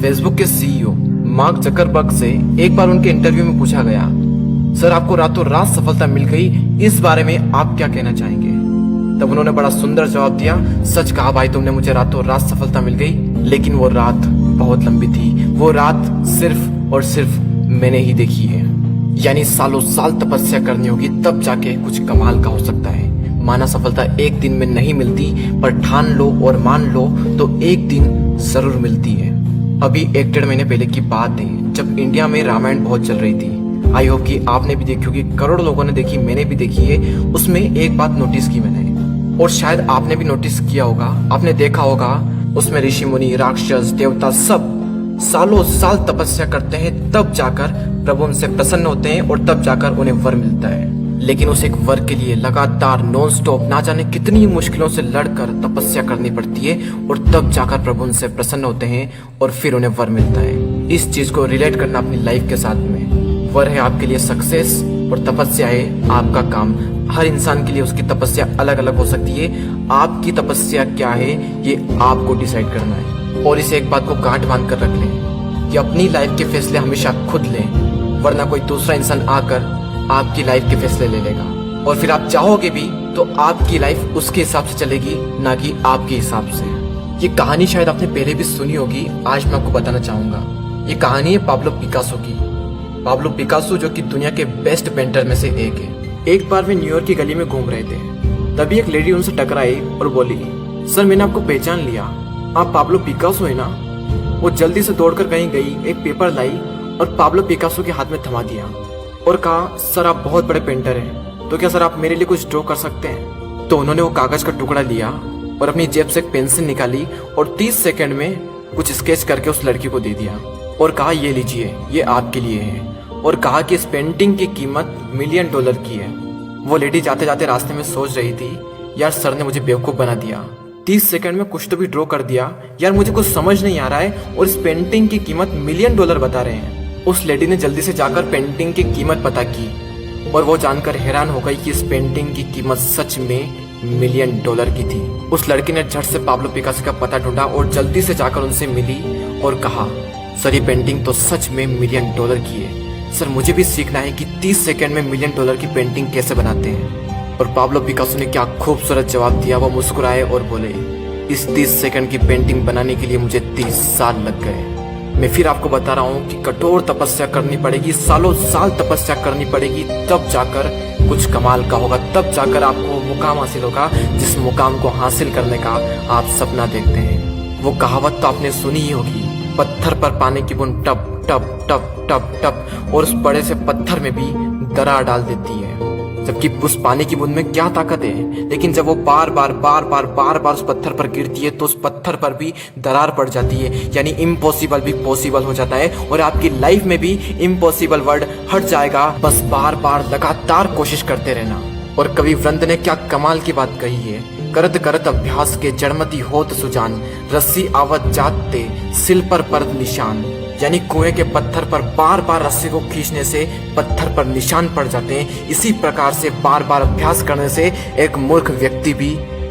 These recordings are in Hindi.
फेसबुक के सीईओ मार्क जकरबर्ग से एक बार उनके इंटरव्यू में पूछा गया, सर आपको रातों रात सफलता मिल गई, इस बारे में आप क्या कहना चाहेंगे? तब उन्होंने बड़ा सुंदर जवाब दिया, सच कहा भाई तुमने, मुझे रातों रात सफलता मिल गई, लेकिन वो रात बहुत लंबी थी। वो रात सिर्फ और सिर्फ मैंने ही देखी है। यानी सालों साल तपस्या करनी होगी तब जाके कुछ कमाल का हो सकता है। माना सफलता एक दिन में नहीं मिलती, पर ठान लो और मान लो तो एक दिन जरूर मिलती है। अभी 1-1.5 महीने पहले की बात है, जब इंडिया में रामायण बहुत चल रही थी। आई होप कि आपने भी देखी होगी, करोड़ों लोगों ने देखी, मैंने भी देखी है। उसमें एक बात नोटिस की मैंने, और शायद आपने भी नोटिस किया होगा, आपने देखा होगा, उसमें ऋषि मुनि, राक्षस, देवता सब सालों साल तपस्या करते हैं, तब जाकर प्रभु उनसे प्रसन्न होते हैं और तब जाकर उन्हें वर मिलता है। लेकिन उस एक वर के लिए लगातार नॉन स्टॉप ना जाने कितनी मुश्किलों से लड़कर तपस्या करनी पड़ती है और तब जाकर प्रभु उनसे प्रसन्न होते हैं और फिर उन्हें वर मिलता है। इस चीज को रिलेट करना अपनी लाइफ के साथ में। वर है आपके लिए सक्सेस और तपस्या है आपका काम। हर इंसान के लिए उसकी तपस्या अलग अलग हो सकती है। आपकी तपस्या क्या है ये आपको डिसाइड करना है। और इसे एक बात को गांठ बांध कर रख लें कि अपनी लाइफ के फैसले हमेशा खुद लें, वरना कोई दूसरा इंसान आकर आपकी लाइफ के फैसले ले लेगा और फिर आप चाहोगे भी तो आपकी लाइफ उसके हिसाब से चलेगी, ना कि आपके हिसाब से। ये कहानी शायद आपने पहले भी सुनी होगी, आज मैं आपको बताना चाहूंगा। ये कहानी है पाब्लो पिकासो की। पाब्लो पिकासो जो कि दुनिया के बेस्ट पेंटर में से एक है। एक बार वे न्यूयॉर्क की गली में घूम रहे थे, तभी एक लेडी उनसे टकराई और बोली, सर मैंने आपको पहचान लिया, आप पाब्लो पिकासो है ना? वो जल्दी से दौड़कर कहीं गई, एक पेपर लाई और पाब्लो पिकासो के हाथ में थमा दिया और कहा, सर आप बहुत बड़े पेंटर हैं, तो क्या सर आप मेरे लिए कुछ ड्रॉ कर सकते हैं? तो उन्होंने वो कागज का टुकड़ा लिया और अपनी जेब से एक पेंसिल निकाली और 30 सेकंड में कुछ स्केच करके उस लड़की को दे दिया और कहा, ये लीजिए, ये आपके लिए है। और कहा कि इस पेंटिंग की कीमत $1 मिलियन की है। वो लेडी जाते जाते रास्ते में सोच रही थी, यार सर ने मुझे बेवकूफ बना दिया, 30 सेकंड में कुछ तो भी ड्रॉ कर दिया, यार मुझे कुछ समझ नहीं आ रहा है और इस पेंटिंग की कीमत $1 मिलियन बता रहे हैं। उस लेडी ने जल्दी से जाकर पेंटिंग की कीमत पता की और वो जानकर हैरान हो गई कि इस पेंटिंग की कीमत सच में $1 मिलियन की थी। उस लड़की ने झट से पाब्लो पिकासो का पता ढूंढा और जल्दी से जाकर उनसे मिली और कहा, सर ये पेंटिंग तो सच में $1 मिलियन की है, सर मुझे भी सीखना है कि 30 सेकंड में $1 मिलियन की पेंटिंग कैसे बनाते हैं। और पाब्लो पिकासो ने क्या खूबसूरत जवाब दिया। वो मुस्कुराए और बोले, इस 30 सेकंड की पेंटिंग बनाने के लिए मुझे 30 साल लग गए। मैं फिर आपको बता रहा हूँ कि कठोर तपस्या करनी पड़ेगी, सालों साल तपस्या करनी पड़ेगी, तब जाकर कुछ कमाल का होगा, तब जाकर आपको मुकाम हासिल होगा, जिस मुकाम को हासिल करने का आप सपना देखते हैं। वो कहावत तो आपने सुनी ही होगी, पत्थर पर पानी की बूंद टप टप टप टप टप और उस बड़े से पत्थर में भी दरार डाल देती है। जबकि उस पानी की बूंद में क्या ताकत है, लेकिन जब वो बार बार उस पत्थर पर गिरती है तो उस पत्थर पर भी दरार पड़ जाती है। यानी इम्पॉसिबल भी पॉसिबल हो जाता है और आपकी लाइफ में भी इम्पॉसिबल वर्ड हट जाएगा, बस बार बार लगातार कोशिश करते रहना। और कवि वृंद ने क्या कमाल की बात कही है, करत करत अभ्यास के जड़मती होत सुजान, रस्सी आवत जाते सिल पर परत निशान। यानी कुएं के पत्थर पर बार बार रस्सी को खींचने से पत्थर पर निशान पड़ जाते हैं। इसी प्रकार से बार बार अभ्यास करने से एक मूर्ख व्यक्ति भी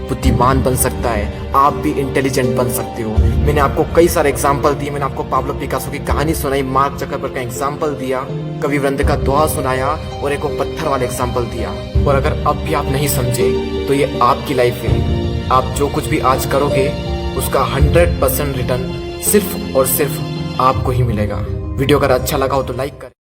बुद्धिमान बन सकता है, आप भी इंटेलिजेंट बन सकते हो। मैंने आपको कई सारे एग्जाम्पल दिए, मैंने आपको पाब्लो पिकासो की कहानी सुनाई, मार्क जकरबर्ग का एग्जाम्पल दिया, कवि वृंद का दोहा सुनाया और एक वो पत्थर वाला एग्जाम्पल दिया। और अगर अब भी आप नहीं समझे तो ये आपकी लाइफ है, आप जो कुछ भी आज करोगे उसका 100% रिटर्न सिर्फ और सिर्फ आपको ही मिलेगा। वीडियो अगर अच्छा लगा हो तो लाइक करें।